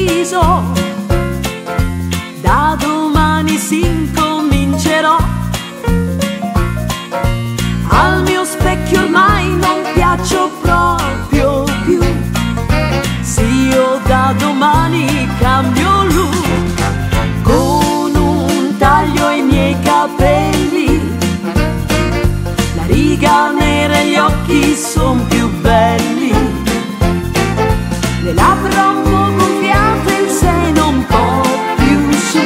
deciso, da domani si incomincerò. Al mio specchio ormai non piaccio proprio più. Sì, io da domani cambio look, con un taglio ai miei capelli, la riga nera e gli occhi son più belli, le labbra un po' gonfiate, il seno un po' più su.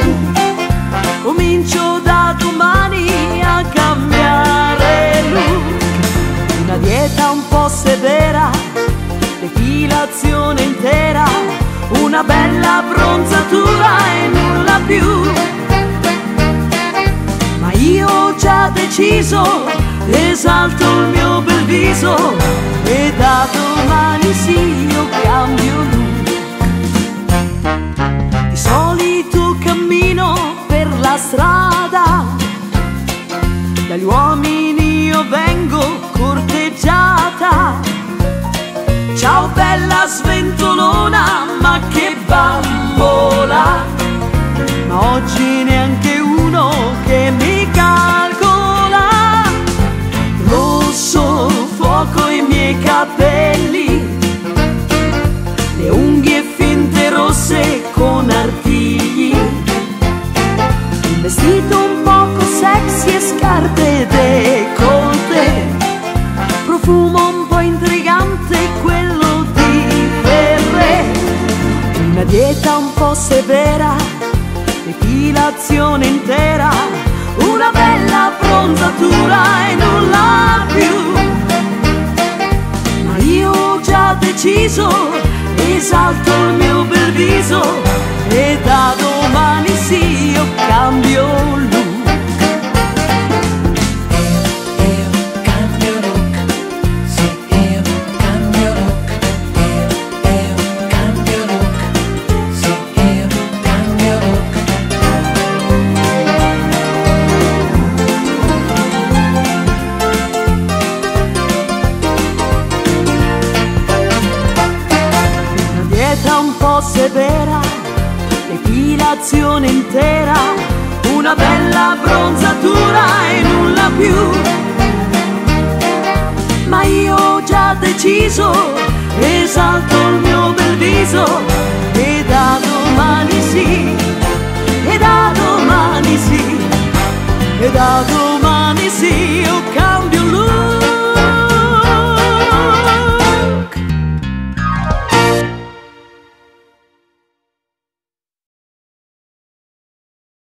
Comincio da domani a cambiare look, una dieta un po' severa, depilazione intera, una bella bronzatura e nulla più. Ma io ho già deciso, esalto il mio bel viso e da domani sì, io cambio look. Di solito cammino per la strada, dagli uomini io vengo corteggiata. Ciao bella sventolona, ma che bambola, ma oggi neanche uno che mi calcola. Rosso fuoco i miei capelli, le unghie finte rosse con artigli, un vestito un poco sexy e scarpe decolte, profumo un po' intrigante, quello di Ferré, una dieta un po' severa, depilazione intera, una bella bronzatura e nulla più. Ma io ho già deciso, esalto il mio bel viso e da domani sì, io cambio look. Un po' severa, depilazione intera, una bella bronzatura e nulla più. Ma io ho già deciso, esalto il mio bel viso e da domani sì, e da domani sì, e da domani